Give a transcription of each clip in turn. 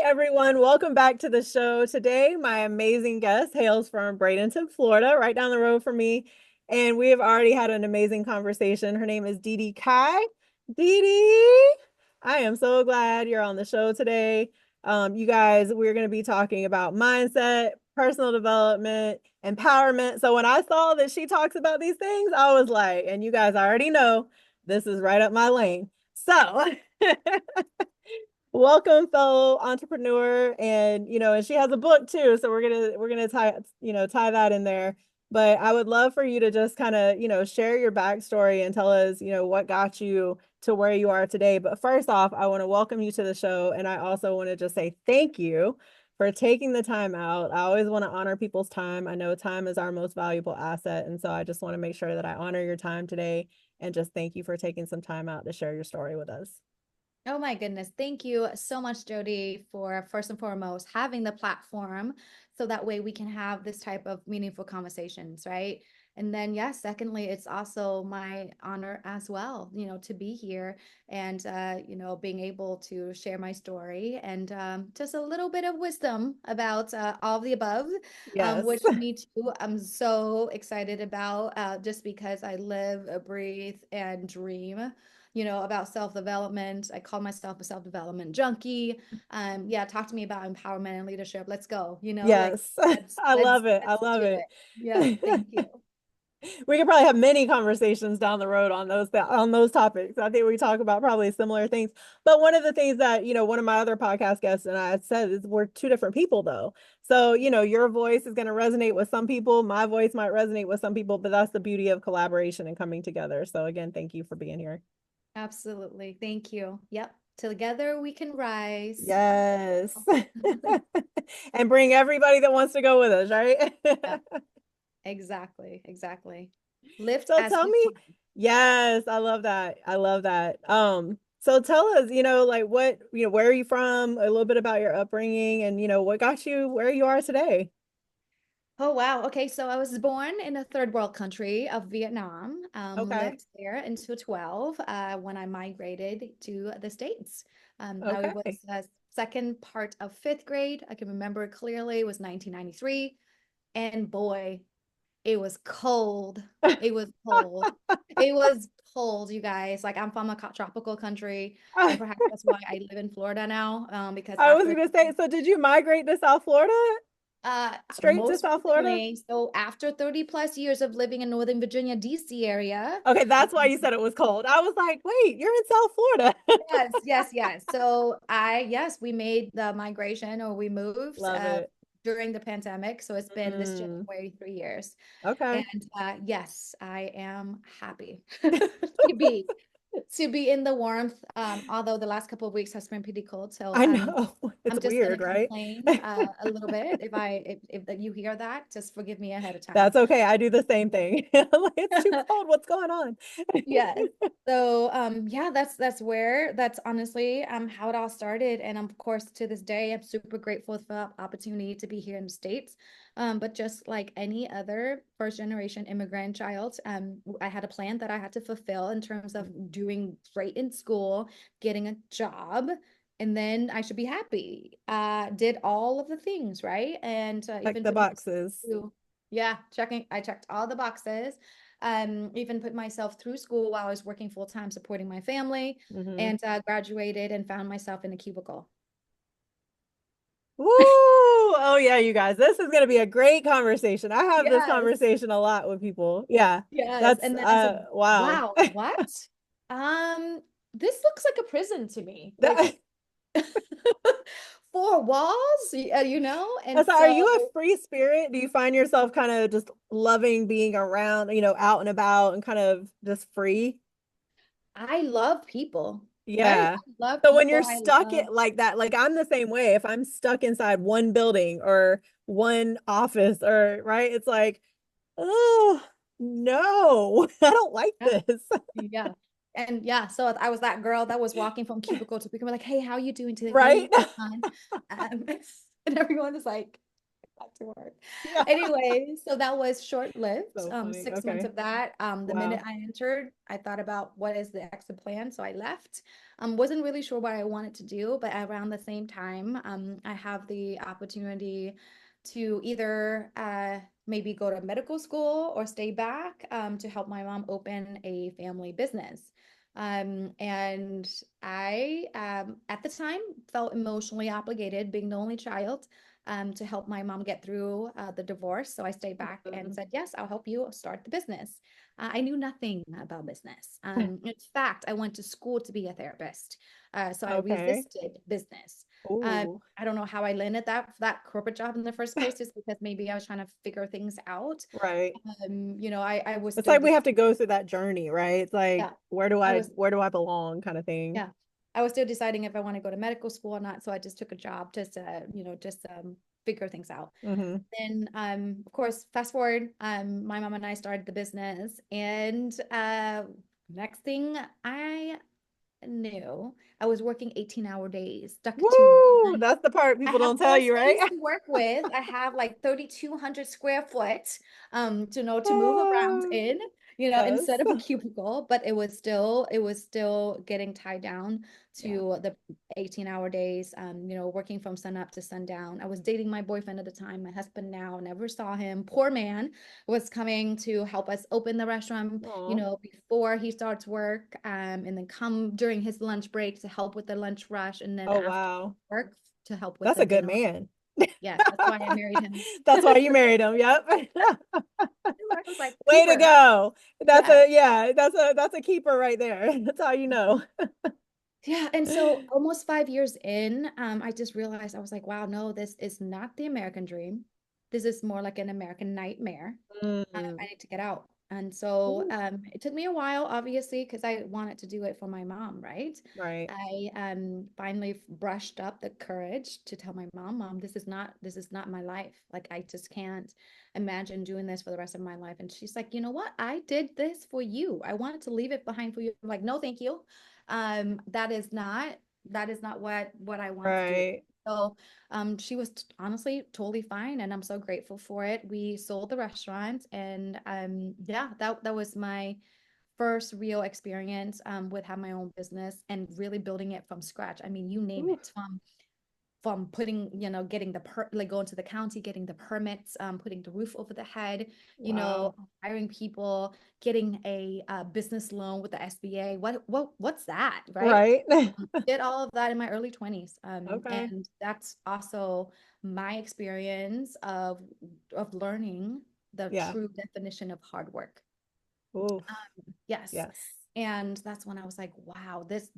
everyone. Welcome back to the show. Today, my amazing guest hails from Bradenton, Florida, right down the road from me. And we have already had an amazing conversation. Her name is DeDee Cai. DeDee, I am so glad you're on the show today. You guys, we're going to be talking about mindset, personal development, empowerment. So when I saw that she talks about these things, I was like, and you guys already know this is right up my lane. So welcome, fellow entrepreneur. And and she has a book too, so we're gonna tie that in there. But I would love for you to just kind of share your backstory and tell us what got you to where you are today. But first off, I want to welcome you to the show, and I also want to just say thank you for taking the time out. I always want to honor people's time. I know time is our most valuable asset, and so I just want to make sure that I honor your time today and just thank you for taking some time out to share your story with us. Oh my goodness. Thank you so much, Jodi, for first and foremost having the platform so that way we can have this type of meaningful conversations, right? And then, yes, secondly, it's also my honor as well, to be here and, being able to share my story and just a little bit of wisdom about all of the above, Yes. which me too, I'm so excited about just because I live, breathe, and dream about self-development. I call myself a self-development junkie. Yeah, talk to me about empowerment and leadership. Let's go, like Yes. let's I let's love it. I let's love do it. it. Yeah, thank you. We could probably have many conversations down the road on those topics. I think we talk about probably similar things. But one of the things that, one of my other podcast guests and I said is we're two different people though. So, your voice is going to resonate with some people, my voice might resonate with some people, but that's the beauty of collaboration and coming together. So again, thank you for being here. Absolutely. Thank you. Yep. Together we can rise. Yes. And bring everybody that wants to go with us, right? Yep. Exactly. Exactly. Lift So as tell we me, climb. yes, I love that. I love that. So tell us, like what, where are you from? A little bit about your upbringing and what got you where you are today. Oh, wow. Okay. So I was born in a third world country of Vietnam, Okay. lived there until 12 when I migrated to the States. I Okay. was second part of fifth grade. I can remember it clearly. It was 1993. And boy, it was cold. It was cold. It was cold, you guys. Like I'm from a tropical country, and perhaps that's why I live in Florida now, because I was after gonna say, so did you migrate to South Florida? Straight to most South Florida? recently, so after 30 plus years of living in Northern Virginia, DC area, Okay, um, that's why you said it was cold. I was like, wait, you're in South Florida. yes, yes, yes. So yes, we made the migration or we moved Love it. during the pandemic. So it's been this Mm, January 3 years. okay. And yes, I am happy to be to be in the warmth. Although the last couple of weeks has been pretty cold, so I know. It's I'm just gonna weird, right? complain a little bit. If you hear that, just forgive me ahead of time. That's okay. I do the same thing. Like, it's too cold. What's going on? Yes. So yeah, that's honestly how it all started. And of course to this day I'm super grateful for the opportunity to be here in the States. But just like any other first generation immigrant child, I had a plan that I had to fulfill in terms of doing great in school, getting a job, and then I should be happy. Did all of the things, right? And Like even the put myself boxes. through, yeah, I checked all the boxes, even put myself through school while I was working full time supporting my family, Hmm. and graduated and found myself in a cubicle. Woo! Oh yeah, you guys. This is gonna be a great conversation. I have this Yes, conversation a lot with people. Yeah. yes. That's And then I said, wow. wow, what? Um, this looks like a prison to me. Like That, four walls, And so are so you a free spirit? Do you find yourself kind of just loving being around, out and about and kind of just free? I love people, right? Yeah. I love So when you're people. I stuck love, like that, like I'm the same way. If I'm stuck inside one building or one office or right, it's like, oh no, I don't like yeah, this. yeah. And yeah, so I was that girl that was walking from cubicle to cubicle, like, hey, how you doing today? What are you Right? working on? Um, and everyone is like, back to work. Yeah. Anyway, so that was short-lived. So funny. 6 months Okay. of that. The minute Wow. I entered, I thought about what is the exit plan. So I left. Wasn't really sure what I wanted to do, but around the same time, I have the opportunity to either maybe go to medical school or stay back to help my mom open a family business. And I, at the time, felt emotionally obligated, being the only child, to help my mom get through the divorce. So I stayed back and Mhm. said, yes, I'll help you start the business. I knew nothing about business. In fact, I went to school to be a therapist. So I Okay. resisted business. Ooh. I don't know how I landed that corporate job in the first place, just because maybe I was trying to figure things out. Right. I was It's still like we have deciding. to go through that journey, right? It's like Yeah, I was where do I belong kind of thing. yeah, I was still deciding if I want to go to medical school or not. So I just took a job just to, just figure things out. Hmm. Then, of course, fast forward, my mom and I started the business, and next thing I knew, I was working 18-hour days, stuck to Woo! one. That's the part I people have don't tell more you, right? space to work with. I have like 3,200 square foot to move around Oh, in, instead yes. of a cubicle, but it was still getting tied down Yeah. to the 18-hour days, working from sun up to sundown. I was dating my boyfriend at the time, my husband now, never saw him. Poor man was coming to help us open the restaurant, Oh. before he starts work, and then come during his lunch break to help with the lunch rush, and then Oh, after wow. work to help with That's the a good dinner. man. Yes, that's why I married him. That's why you married him. Yep. I was like, Way to keeper. go. Yes. That's a keeper right there. That's how you know. Yeah. And so almost 5 years in, I just realized, I was like, wow, no, this is not the American dream. This is more like an American nightmare. I Mm. need to get out. And so Ooh. it took me a while, obviously, because I wanted to do it for my mom, right? Right. I finally brushed up the courage to tell my mom, this is not my life. Like, I just can't imagine doing this for the rest of my life. And she's like, you know what? I did this for you. I wanted to leave it behind for you. I'm like, no, thank you. That is not what I want to do. Right. So she was honestly totally fine, and I'm so grateful for it. We sold the restaurant, and yeah, that was my first real experience with having my own business and really building it from scratch. I mean, you name Ooh. it, from putting, getting like going to the county, getting the permits, putting the roof over the head, Wow. hiring people, getting a business loan with the SBA. What's that, right? Right. Did all of that in my early 20s. Okay. And that's also my experience of learning the Yeah. true definition of hard work. Ooh. Yes. Yes. And that's when I was like, wow, this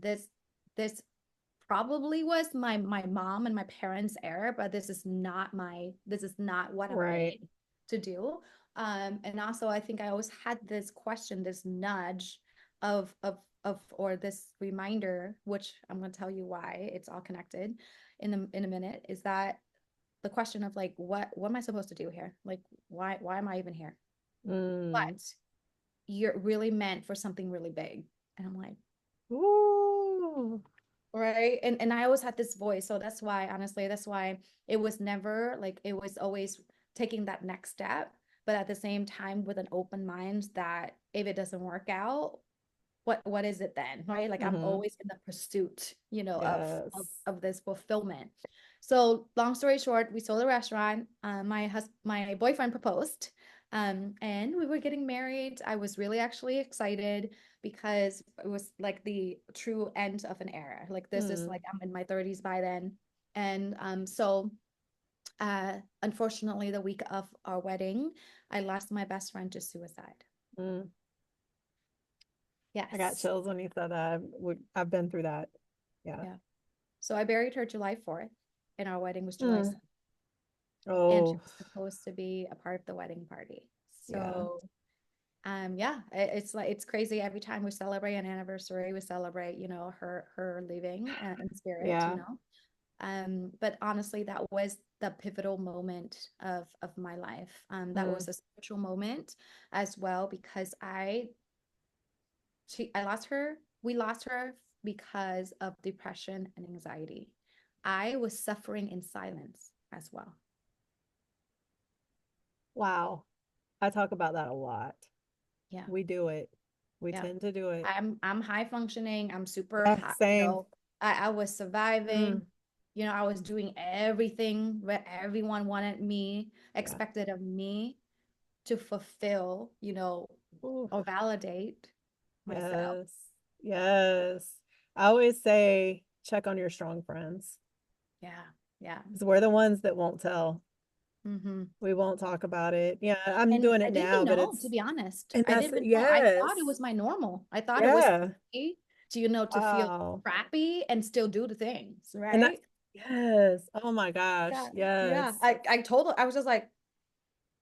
probably was my mom and my parents' era, but this is not what I'm Right. made to do. And also I think I always had this question, this nudge or this reminder, which I'm going to tell you why it's all connected in a minute, is that the question of like, what am I supposed to do here? Like, why am I even here? Mm. But you're really meant for something really big. And I'm like, Ooh. right. And I always had this voice. So that's why, honestly, that's why it was never like, it was always taking that next step, but at the same time with an open mind that if it doesn't work out, what is it then? Right. Like, I'm Hmm. always in the pursuit, Yes. of this fulfillment. So long story short, we sold the restaurant. My boyfriend proposed. And we were getting married. I was really actually excited because it was like the true end of an era. Like, this is Mm. like, I'm in my 30s by then. And unfortunately, the week of our wedding, I lost my best friend to suicide. Mm. I got Yes. chills when you said that. I've been through that. Yeah. Yeah. So I buried her July 4th, and our wedding was July Mm. 7th. And she Oh, was supposed to be a part of the wedding party. yeah. So yeah, it's like, it's crazy. Every time we celebrate an anniversary, we celebrate, her leaving in spirit, Yeah. but honestly, that was the pivotal moment of my life. That Mm. was a spiritual moment as well, because I lost her. We lost her because of depression and anxiety. I was suffering in silence as well. Wow. I talk about that a lot. Yeah. We do it. We Yeah. tend to do it. I'm high functioning. I'm super Yeah, high, same. I was surviving. Mm, I was doing everything that everyone wanted me, yeah. expected of me to fulfill, Ooh, or validate myself. yes. Yes. I always say check on your strong friends Yeah. Yeah. because we're the ones that won't tell. Mm-hmm. We won't talk about it. Yeah, I'm And doing I it didn't now, even but know, to be honest. and I that's, didn't even know. I yes. thought it was my normal. I thought it was Yeah. okay to, to feel Wow. crappy and still do the things, And that's, right? yes. Oh my gosh. Yeah. Yes. Yeah. I told her, I was just like,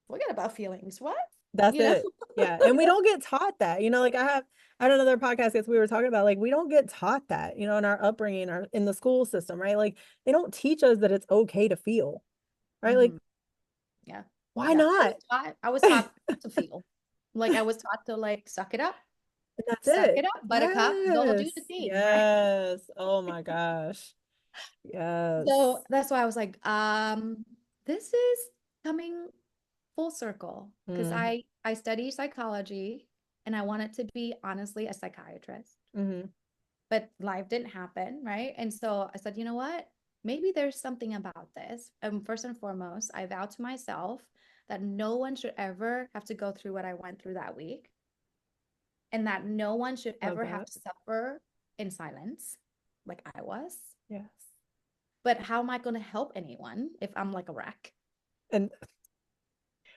forget about feelings. What? That's You know? it. Yeah. And we don't get taught that. Like I had another podcast that we were talking about, like we don't get taught that, in our upbringing or in the school system, right? Like they don't teach us that it's okay to feel, right? Like, Mhm. Yeah. why Yeah. not? I was taught not to feel. Like I was taught to like That's suck it it. up, buttercup, go do Yes. the thing, right? Yes. Oh my gosh. Yes. So that's why I was like, this is coming full circle because Mm, I study psychology and I wanted to be honestly a psychiatrist, hmm. but life didn't happen, right? And so I said, you know what? Maybe there's something about this. And first and foremost, I vowed to myself that no one should ever have to go through what I went through that week, and that no one should Love ever have that. to suffer in silence like I was. Yes. But how am I going to help anyone if I'm like a wreck, And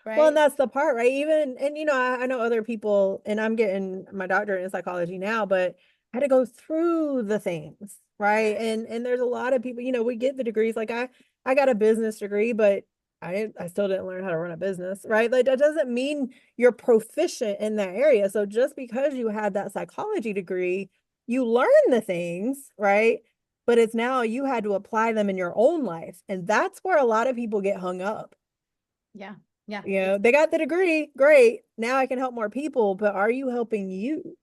well, and right? that's the part, right? Even, and I know other people, and I'm getting my doctorate in psychology now, but I had to go through the things, right? And there's a lot of people, we get the degrees. Like I got a business degree, but I still didn't learn how to run a business, right? Like that doesn't mean you're proficient in that area. So just because you had that psychology degree, you learn the things, right? But it's now you had to apply them in your own life. And that's where a lot of people get hung up. Yeah. Yeah. They got the degree, great. Now I can help more people, but are you helping you?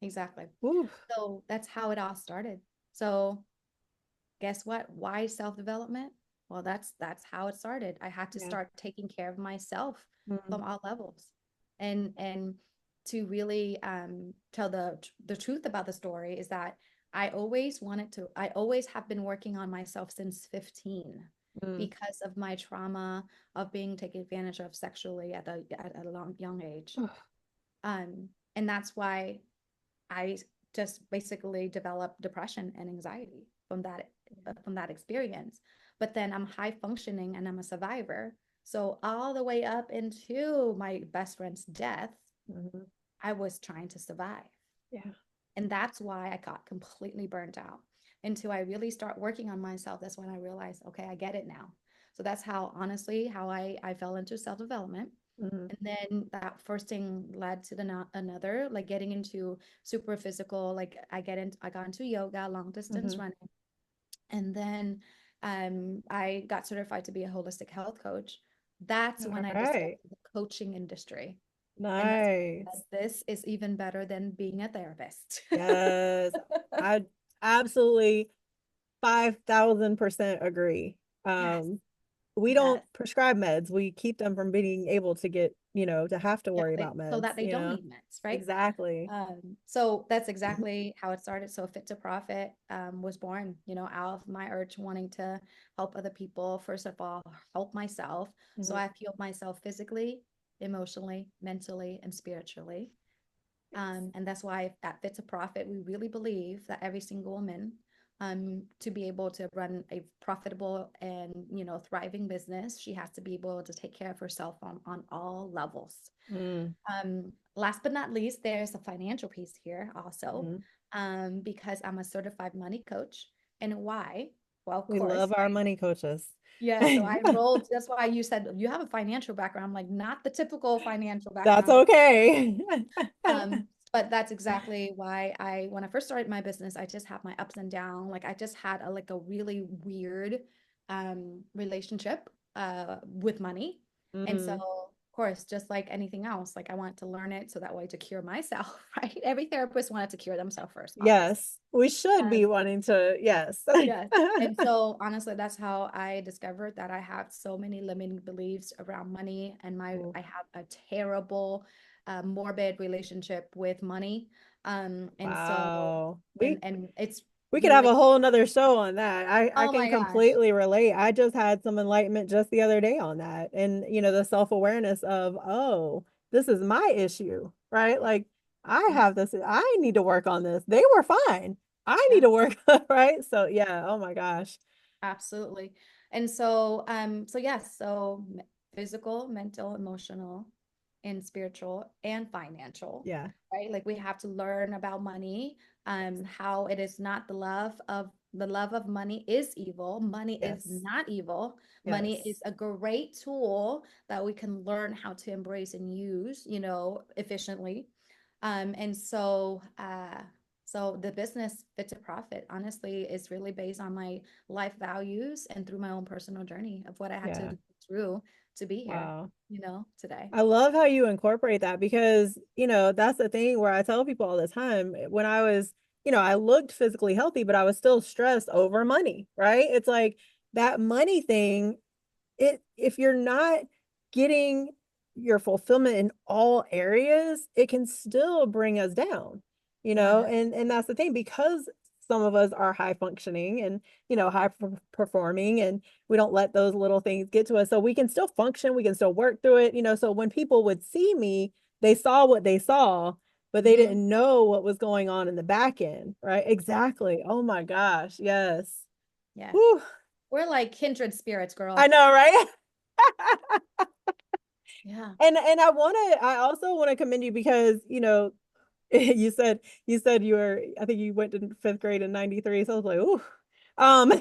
Exactly. Oof. So that's how it all started. So guess what? Why self-development? Well, that's how it started. I had to Yeah. start taking care of myself Mm, from all levels. And to really tell the truth about the story is that I always have been working on myself since 15 mm. because of my trauma of being taken advantage of sexually at a young age. And that's why I just basically developed depression and anxiety from that experience. But then I'm high functioning and I'm a survivor. So all the way up into my best friend's death, Mhm. I was trying to survive. Yeah. And that's why I got completely burnt out. Until I really start working on myself, that's when I realized, okay, I get it now. So that's how honestly how I fell into self-development. Mhm. And then that first thing led to another, like getting into super physical, like I got into yoga, long distance Mhm. running. And then I got certified to be a holistic health coach. That's All when I discovered right. the coaching industry. And that's Nice. this is even better than being a therapist. Yes. I absolutely 5,000% agree. Yes, We don't yes. prescribe meds. We keep them from being able to get, to have to Yeah, worry about so meds, that they don't need meds, right? Exactly. So that's exactly how it started. So Fit to Profit was born, out of my urge wanting to help other people. First of all, help myself. So Mhm. I healed myself physically, emotionally, mentally, and spiritually. Yes. And that's why at Fit to Profit, we really believe that every single woman, to be able to run a profitable and thriving business, she has to be able to take care of herself on all levels. Mm. Last but not least, there's a financial piece here also, Mhm. because I'm a certified money coach. And why? Well, of We course, love our money coaches. yeah. So I enrolled. That's why you said you have a financial background. I'm like, not the typical financial That's background. okay. But that's exactly why when I first started my business, I just had my ups and downs. Like I just had like a really weird relationship with money. And so Mm. course, just like anything else, like I want to learn it so that way to cure myself, right? Every therapist wanted to cure themselves first, obviously. Yes, we should be Um, wanting to, yes. yes. And so honestly, that's how I discovered that I have so many limiting beliefs around money, and Ooh, I have a terrible, morbid relationship with money. And so wow. and it's We could have a related. whole nother show on that. I Oh can my gosh. completely relate. I just had some enlightenment just the other day on that. And, the self-awareness of, oh, this is my issue, right? Like I Yeah. have this, I need to work on this. They were fine. I need Yeah. to work, right? So yeah, oh my gosh. Absolutely. And so, so yes, so physical, mental, emotional, and spiritual and financial, Yeah. right? Like we have to learn about money, how it is not the love of money is evil. Money is Yes. not evil. Money is Yes. a great tool that we can learn how to embrace and use, efficiently. And so, so the business Fit to Profit, honestly, is really based on my life values and through my own personal journey of what I had to Yeah. go through to be here, Wow. today. I love how you incorporate that because, that's the thing where I tell people all the time when I was, I looked physically healthy, but I was still stressed over money, right? It's like that money thing, if you're not getting your fulfillment in all areas, it can still bring us down, 100. and that's the thing because some of us are high functioning and high performing, and we don't let those little things get to us, so we can still function, we can still work through it, so when people would see me, they saw what they saw, but they Hmm. didn't know what was going on in the back end, right? Exactly. Oh my gosh, yes. Yeah. Whew. We're like kindred spirits, I girl. know, right? Yeah. And I also want to commend you because, you said you were, I think you went to fifth grade in 93. So I was like, ooh, um,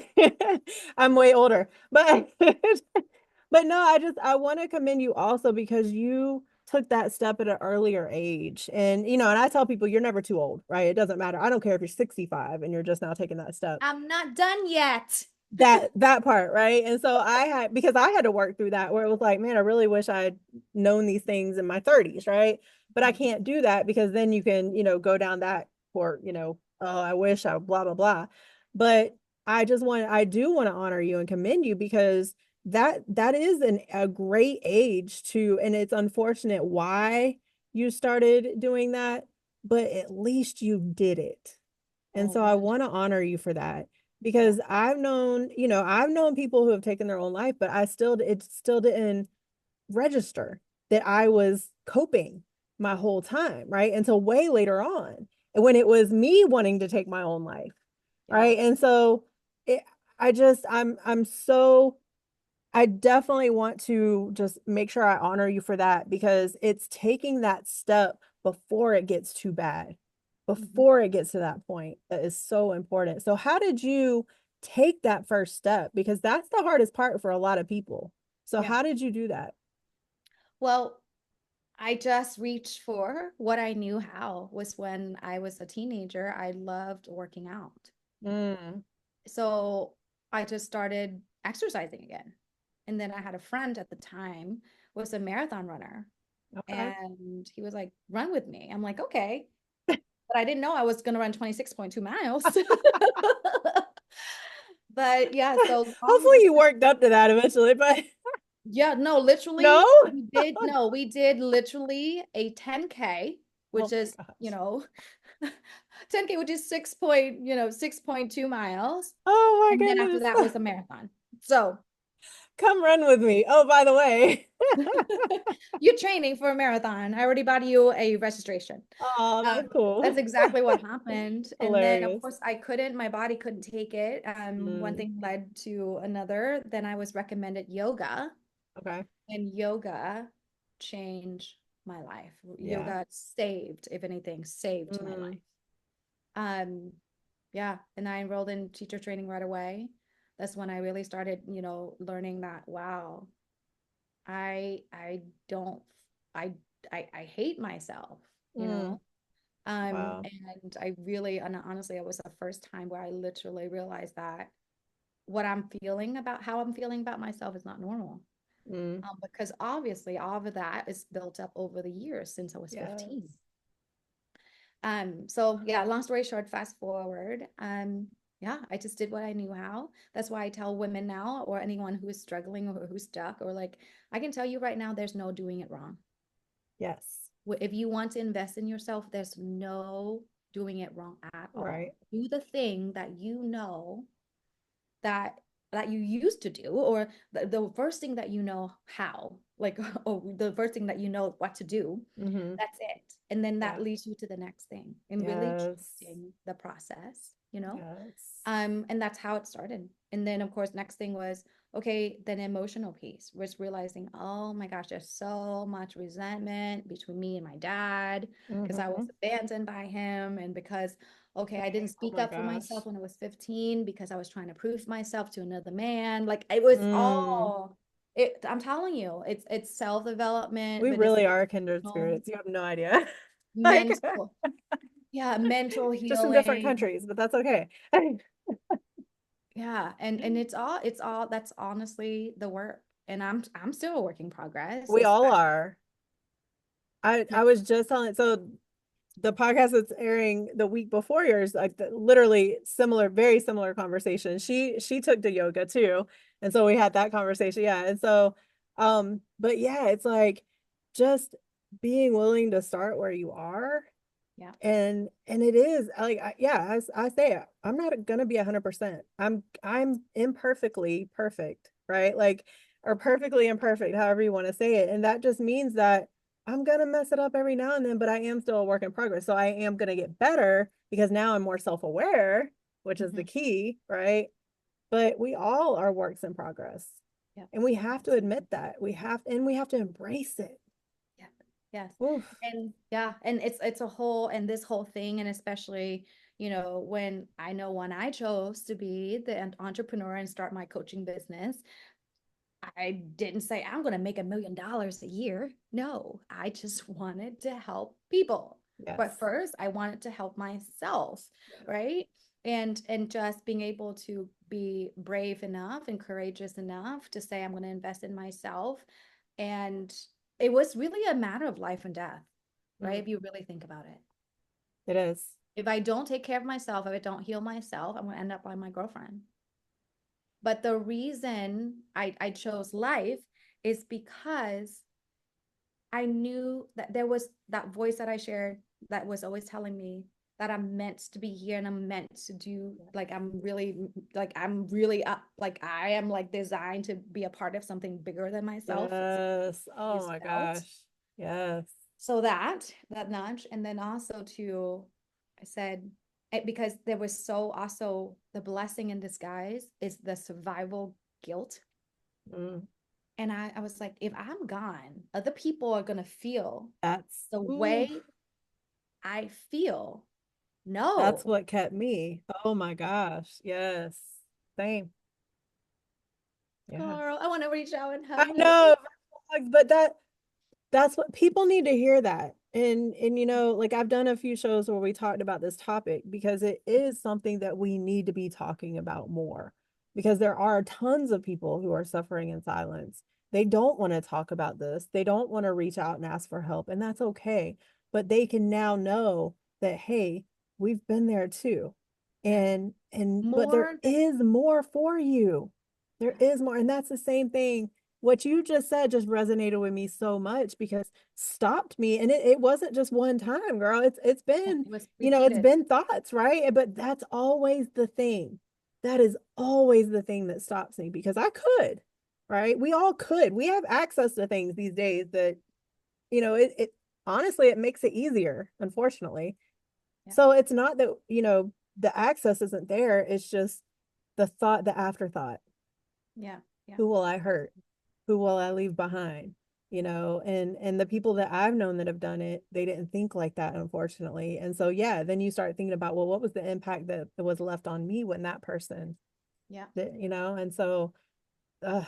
I'm way older, but, but no, I want to commend you also because you took that step at an earlier age. And, and I tell people you're never too old, right? It doesn't matter. I don't care if you're 65 and you're just now taking that step, I'm not done yet. that part, right? And so because I had to work through that where it was like, man, I really wish I'd known these things in my 30s, right? But I can't do that because then you can, go down that for, oh, I wish I blah blah blah. But I do want to honor you and commend you because that is a great age to, and it's unfortunate why you started doing that, but at least you did it. And Oh, so I 100. want to honor you for that Yeah. because I've known people who have taken their own life, but it still didn't register that I was coping my whole time, right? Until way later on, and when it was me wanting to take my own life, Yeah. right? And so it, I'm so I definitely want to just make sure I honor you for that because it's taking that step before it gets too bad, Mhm. before it gets to that point that is so important. So, how did you take that first step? Because that's the hardest part for a lot of people. So, Yeah. how did you do that? Well, I just reached for what I knew how was when I was a teenager. I loved working out. Mm, So I just started exercising again. And then I had a friend at the time was a marathon runner. okay. And he was like, run with me. I'm like, okay. But I didn't know I was going to run 26.2 miles. But yeah, so long Hopefully, was you worked up to that eventually, but yeah, no, no. literally we did literally a 10K, Oh which my is, gosh. 10K, which is 6.2 miles. Oh my And then after goodness. that was a marathon. So Come run with me. Oh, by the way. you're training for a marathon. I already bought you a registration. Oh, Um, that's cool. that's exactly what happened. And then, of Hilarious. course, my body couldn't take it. One Mm, thing led to another. Then I was recommended yoga, okay. and yoga changed my life. Yeah. Yoga saved, if anything, saved my Mm, life. Um, yeah, and I enrolled in teacher training right away. That's when I really started, learning that, wow, I don't I I hate myself, mm, wow. and I really and honestly, it was the first time where I literally realized that what I'm feeling about how I'm feeling about myself is not normal. Mm. Because obviously all of that is built up over the years since I was 15. Yes. So yeah, long story short, fast forward. Yeah, I just did what I knew how. That's why I tell women now, or anyone who is struggling or who's stuck, or like, I can tell you right now, there's no doing it wrong. Yes. If you want to invest in yourself, there's no doing it wrong at all. Right. Do the thing that you know that you used to do, or the first thing that you know how, like, or the first thing that you know what to do. Mm-hmm. That's it, and then that Yeah. leads you to the next thing, and really Yes. trusting the process, you know. Yes. And that's how it started. And then of course next thing was, okay, then emotional piece was realizing, oh my gosh, there's so much resentment between me and my dad because I was Mm-hmm. abandoned by him, and because, okay, I didn't Oh speak my up for myself gosh. when I was 15 because I was trying to prove myself to another man. Like it was Mm. all it, I'm telling you, it's self-development, We but it's really are kindred emotional, spirits. You have no idea. Like, mental, yeah, mental just from different healing. countries, but that's okay. Yeah, and it's all that's honestly the work. And I'm still a work in progress, We all especially. are. Yeah. I was just telling, so the podcast that's airing the week before yours, like literally similar, very similar conversation. She took to yoga too. And so we had that conversation. Yeah. And so but yeah, it's like just being willing to start where you are. Yeah. And it is like yeah, as I say it, I'm not gonna be 100%. I'm imperfectly perfect, right? Like, or perfectly imperfect, however you want to say it. And that just means that I'm gonna mess it up every now and then, but I am still a work in progress. So I am gonna get better because now I'm more self-aware, which is the Hmm. key, right? But we all are works in progress. Yeah. And we have to Absolutely. admit that. We have to embrace it. Yeah. Yes. Oof. And yeah, and it's a whole, and this whole thing, and especially, when I chose to be the entrepreneur and start my coaching business, I didn't say I'm going to make $1 million a year. No, I just wanted to help people. But Yes. first, I wanted to help myself, right? And just being able to be brave enough and courageous enough to say I'm going to invest in myself. And it was really a matter of life and death, right? Mm, If you really think about it. it is. If I don't take care of myself, if I don't heal myself, I'm going to end up like my girlfriend. But the reason I chose life is because I knew that there was that voice that I shared that was always telling me that I'm meant to be here and I'm meant to do, like, I'm really up, like I am like designed to be a part of something bigger than myself. It's Yes. Oh always my felt. gosh. Yes. So that nudge, and then also to, I said, because there was so also the blessing in disguise is the survival guilt. Mm, And I was like, if I'm gone, other people are gonna feel that's the ooh, way I feel. that's No, what kept me. Oh my gosh. Yes. Same. Yeah. girl, I want to reach out and I hug you. know, but that's what people need to hear that. And like I've done a few shows where we talked about this topic because it is something that we need to be talking about more because there are tons of people who are suffering in silence. They don't want to talk about this. They don't want to reach out and ask for help, and that's okay. But they can now know that hey, we've been there too. Yes, And but there more than, is more for you. There yes, is more, and that's the same thing what you just said just resonated with me so much because stopped me and it wasn't just one time girl it's yeah, been it was it's repeated. been thoughts right but that's always the thing that is always the thing that stops me because I could right we all could we have access to things these days that it honestly it makes it easier unfortunately Yeah, so it's not that the access isn't there it's just the afterthought yeah, yeah, who will I hurt? Who will I leave behind? And the people that I've known that have done it, they didn't think like that, unfortunately. And so yeah, then you start thinking about, well, what was the impact that was left on me when that person yeah, did, and so uh,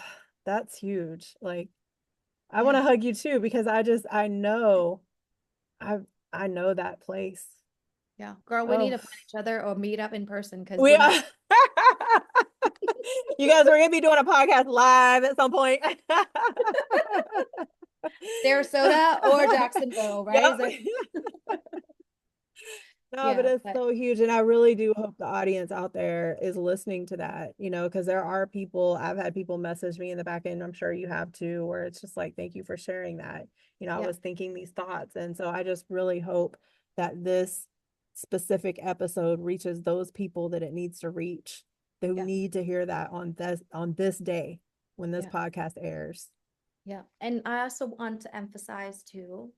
that's huge. Like I want yeah, to hug you too because I I know that place. yeah. Girl, we need Oh, to find each other or meet up in person because we we're not. are. You guys are gonna be doing a podcast live at some point. Sarasota or Jacksonville, right? Is Yep. that No, but yeah, it's but so huge. And I really do hope the audience out there is listening to that, because there are people, I've had people message me in the back end, I'm sure you have too, where it's just like, thank you for sharing that. I yeah, was thinking these thoughts. And so I just really hope that this specific episode reaches those people that it needs to reach, who yeah, need to hear that on this day when this yeah, podcast airs. yeah. And I also want to emphasize too,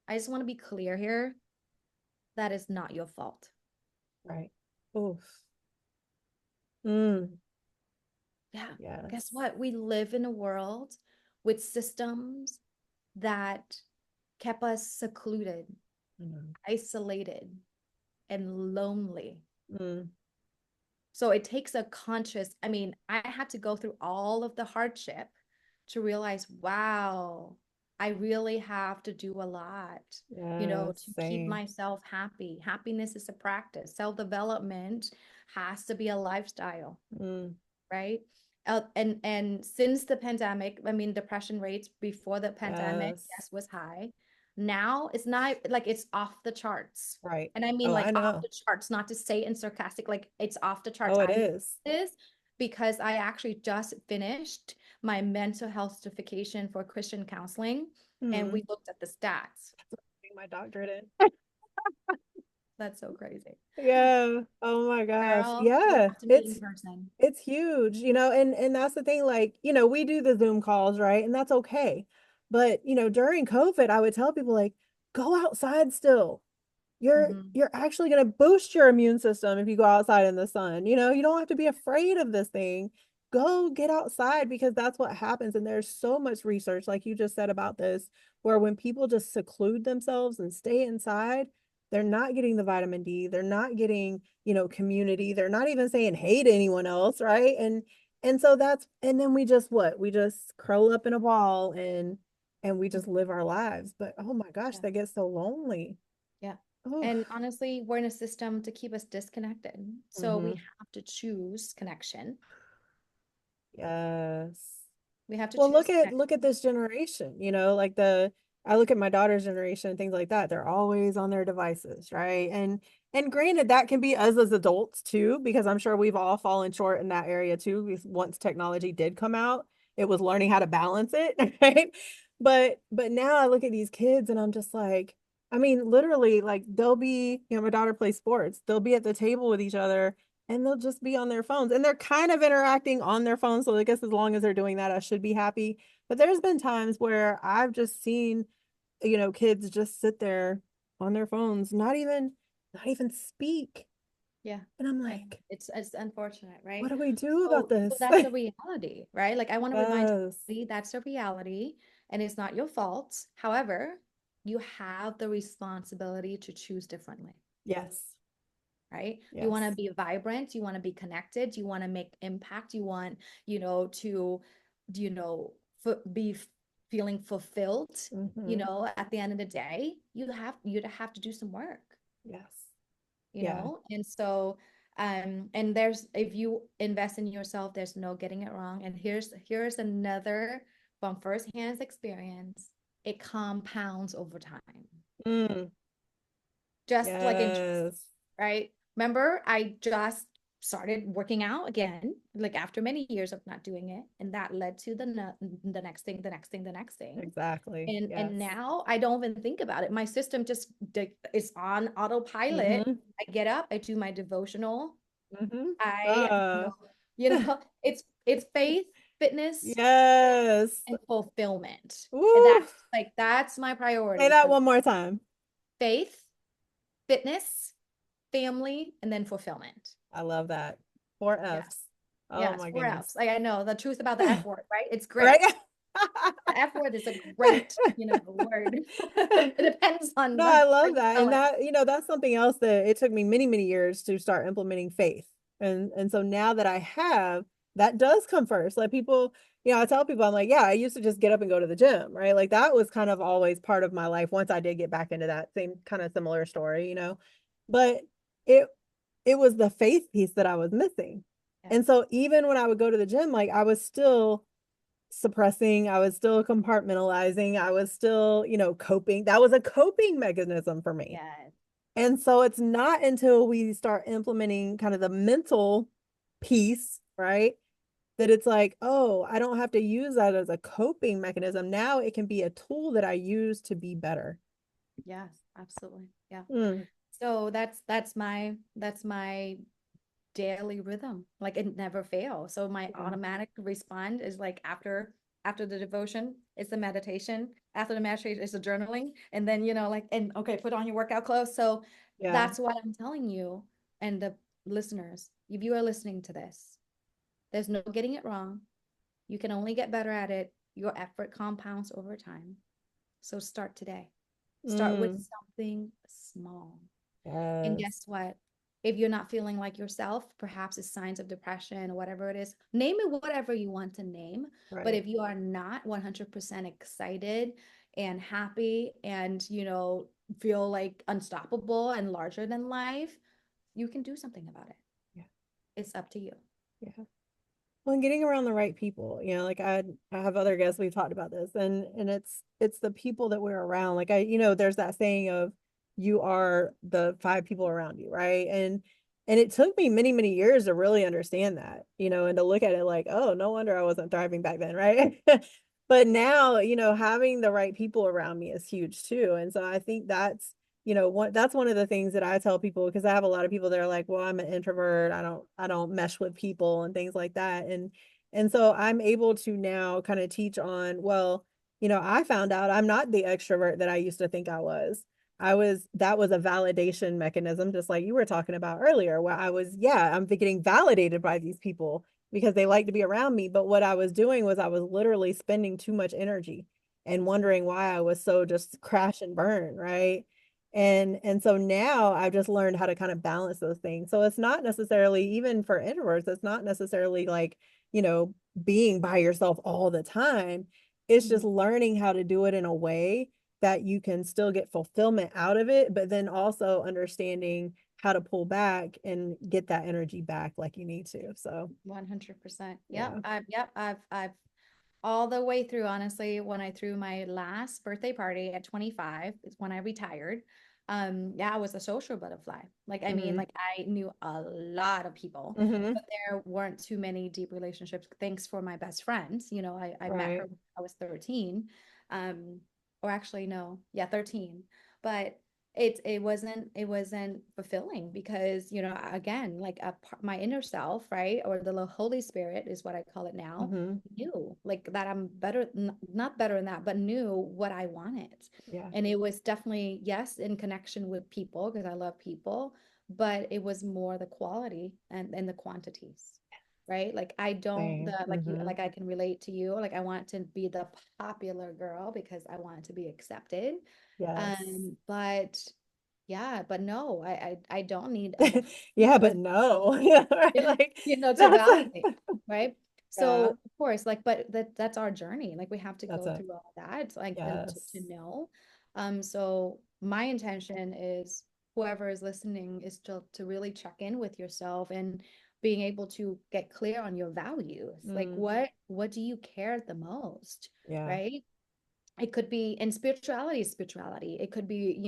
I just want to be clear here, that is not your fault. Right. Oof. Mm, Yeah. Guess yes. what? We live in a world with systems that kept us secluded, Mm, isolated, and lonely. mm, So it takes a conscious, I mean, I had to go through all of the hardship to realize, wow, I really have to do a lot, yes, to keep same. myself happy. Happiness is a practice. Self-development has to be a lifestyle, Mm, right? And since the pandemic, I mean, depression rates before the pandemic, yes. yes, was high. Now it's not like it's off the charts. Right. And I mean Oh, like I off know. the charts, not to say in sarcastic, like it's off the charts. Oh, it I know is. this because I actually just finished my mental health certification for Christian counseling, and we Hmm. looked at the stats. Getting my doctorate in. That's so crazy. Yeah. Oh my gosh. Girl, we'll Yeah. have to meet in It's person. it's huge, and that's the thing, like, we do the Zoom calls, right? And that's okay. But, during COVID, I would tell people like, go outside still. Hmm. You're actually going to boost your immune system if you go outside in the sun. You don't have to be afraid of this thing. Go get outside, because that's what happens. And there's so much research, like you just said, about this, where when people just seclude themselves and stay inside, they're not getting the vitamin D, they're not getting, community, they're not even saying hey to anyone else, right? And so and then we just curl up in a ball, and we just live our lives. But oh my gosh, Yeah. that gets so lonely. Yeah. Oh. And honestly, we're in a system to keep us disconnected. So we Hmm. have to choose connection. Yes. We have to Well, choose look at connection. this generation, like I look at my daughter's generation and things like that. They're always on their devices, right? And granted, that can be us as adults too, because I'm sure we've all fallen short in that area too. Because once technology did come out, it was learning how to balance it, right? But now I look at these kids and I'm just like, I mean, literally, like they'll be, my daughter plays sports. They'll be at the table with each other and they'll just be on their phones, and they're kind of interacting on their phones. So I guess as long as they're doing that, I should be happy. But there's been times where I've just seen, kids just sit there on their phones, not even speak. Yeah. And I'm I know. like, It's unfortunate, what right? do we do about So this? that's the reality, right? Like I want to remind Yes. everybody that's a reality and it's not your fault. However, you have the responsibility to choose differently, Yes. right? You want to Yes. be vibrant, you want to be connected, you want to make impact, you want, to, you know, be feeling fulfilled, Hmm. at the end of the day, you have to do some work, Yes. Yeah. and so and there's if you invest in yourself, there's no getting it wrong. And here's another from firsthand experience, it compounds over time, Mm. just like interest, Yes. right? Remember, I just started working out again, like after many years of not doing it, and that led to the next thing, the next thing, the next thing. Exactly. And Yes. now I don't even think about it. My system just is on autopilot. Hmm. I get up, I do my devotional. Hmm. I, Uh, it's faith, fitness, yes. and fulfillment. And Woo. that's my Say priority that for one more time. faith, fitness, family, and then fulfillment. I love that. Four Yes. F's. Oh Yes, my four goodness. F's. Like I know the truth about the F word, right? It's Right? great. The F word is a great, word. It depends on No, how I love you that. spell And it. that's something else that it took me many, many years to start implementing faith. And so now that I have, that does come first. Like people, I tell people, I'm like, yeah, I used to just get up and go to the gym, right? Like that was kind of always part of my life once I did get back into that same kind of similar story. But it it was the faith piece that I was missing. Yeah. And so even when I would go to the gym, like I was still suppressing, I was still compartmentalizing, I was still, coping. That was a coping mechanism for me. Yes. And so it's not until we start implementing kind of the mental piece, right? That it's like, oh, I don't have to use that as a coping mechanism. Now it can be a tool that I use to be better. Yes, absolutely. Yeah. Mm, So that's my daily rhythm. Like it never fails. So my yeah. automatic response is like after the devotion, it's the meditation. After the meditation, it's the journaling. And then, like, and okay, put on your workout clothes. So Yeah. that's what I'm telling you. And the listeners, if you are listening to this, there's no getting it wrong. You can only get better at it. Your effort compounds over time. So start today. Start with Mm, something small. And yes. guess what? If you're not feeling like yourself, perhaps it's signs of depression or whatever it is, name it whatever you want to name. But Right. if you are not 100% excited and happy and, feel like unstoppable and larger than life, you can do something about it. Yeah. It's up to you. Yeah. Well, and getting around the right people, like I have other guests, we've talked about this, and it's the people that we're around. Like there's that saying of you are the five people around you, right? And it took me many, many years to really understand that, and to look at it like, oh, no wonder I wasn't thriving back then, right? But now, having the right people around me is huge too. And so I think that's one of the things that I tell people, because I have a lot of people that are like, well, I'm an introvert. I don't mesh with people and things like that. And so I'm able to now kind of teach on, well, I found out I'm not the extrovert that I used to think I was. That was a validation mechanism, just like you were talking about earlier, where I'm getting validated by these people because they like to be around me. But what I was doing was I was literally spending too much energy and wondering why I was so just crash and burn, right? And so now I've just learned how to kind of balance those things. So it's not necessarily, even for introverts, it's not necessarily like, you know, being by yourself all the time. It's just Mhm. learning how to do it in a way that you can still get fulfillment out of it, but then also understanding how to pull back and get that energy back like you need to. So 100%. Yep. yeah. I've all the way through, honestly, when I threw my last birthday party at 25 is when I retired. Yeah, I was a social butterfly. Like, I mean, Mm-hmm. like I knew a lot of people, Mm-hmm. but there weren't too many deep relationships. Thanks for my best friends. I met her Right. when I was 13. Um, or actually, no, yeah, 13. But it wasn't fulfilling because, again, like my inner self, right? Or the Holy Spirit is what I call it now, Mm-hmm. knew like that I'm better, not better than that, but knew what I wanted. Yeah. And it was definitely, yes, in connection with people because I love people, but it was more the quality and the quantities, right? Like I don't Same. the like you Mm-hmm. like I can relate to you. Like I want to be the popular girl because I want to be accepted. Yes. But yeah, but no, I don't need other Yeah, but people no. Yeah, right. Like to that's like, validate, right? So yeah, of course, like, but that's our journey. Like we have to that's go it. through all that, like, and to Yes. know. So my intention is whoever is listening is to really check in with yourself and being able to get clear on your values. Like Mm, what do you care the most, yeah. right? It could be in spirituality, it could be,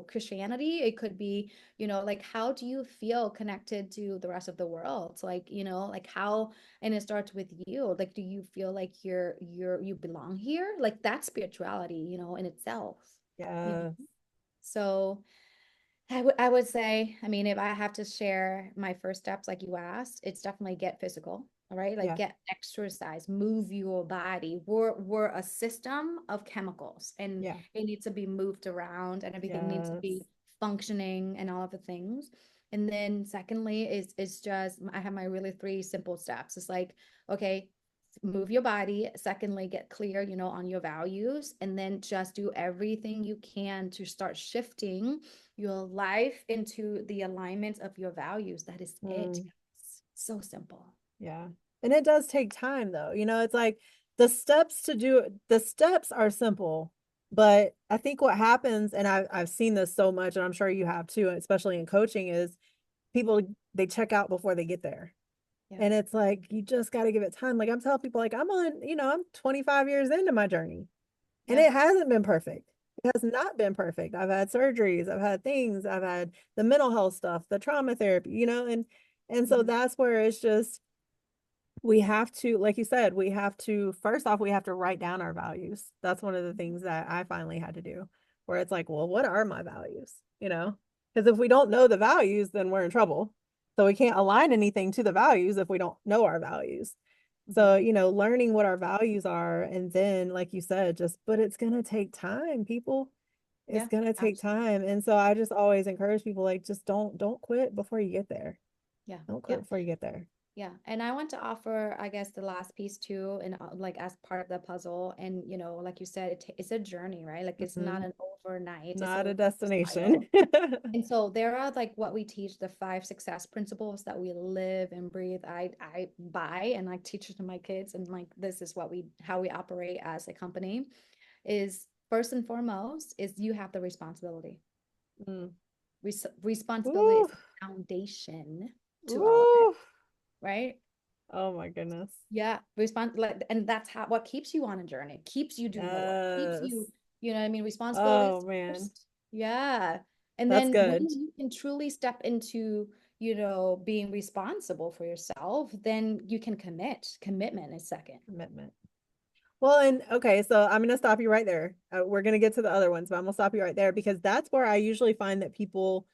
Christianity, it could be, like how do you feel connected to the rest of the world, like, like how, and it starts with you, like do you feel like you belong here, like that's spirituality, in itself, you know Yes. so I would say, I mean, if I have to share my first steps, like you asked, it's definitely get physical, all right? Like Yeah. get exercise, move your body. We're a system of chemicals and Yeah. it needs to be moved around and everything needs to be Yes. functioning and all of the things. And then secondly is just I have my really three simple steps. It's like, okay, move your body. Secondly, get clear, on your values, and then just do everything you can to start shifting your life into the alignment of your values. That is it, Mm, guys. So simple. yeah. And it does take time though. It's like the steps are simple, but I think what happens, and I've seen this so much, and I'm sure you have too, especially in coaching, is people they check out before they get there. Yeah. And it's like, you just got to give it time. Like I'm telling people, like I'm 25 years into my journey and Yeah. it hasn't been perfect. It has not been perfect. I've had surgeries, I've had things, I've had the mental health stuff, the trauma therapy, and so Mhm. that's where it's just, we have to, like you said, we have to, first off, we have to write down our values. That's one of the things that I finally had to do, where it's like, well, what are my values? Because if we don't know the values, then we're in trouble. So we can't align anything to the values if we don't know our values. So, Mhm. learning what our values are, and then, like you said, just, but it's going to take time, people. It's Yeah, going to take absolutely. time. And so I just always encourage people, like, just don't quit before you get there. Yeah. Don't quit Yeah. before you get there. Yeah, and I want to offer, I guess, the last piece too, and like as part of the puzzle. And like you said, it's a journey, right? Like it's not Mhm. an overnight; it's a Not a destination. lifestyle. And so there are like what we teach, the five success principles that we live and breathe. I buy and like teach it to my kids, and like this is how we operate as a company. Is first and foremost is you have the responsibility. Mm. Responsibility is Ooh, the foundation to all of it, ooh. right? Oh my goodness. Yeah, respond like, and that's how what keeps you on a journey, keeps you do more, keeps Yes. you, you know what I mean, responsibilities Oh man. first. Yeah. And That's then when good. you can truly step into, being responsible for yourself, then you can commit. Commitment is second. Commitment. Well, and okay, so I'm going to stop you right there. We're going to get to the other ones, but I'm going to stop you right there because that's where I usually find that people,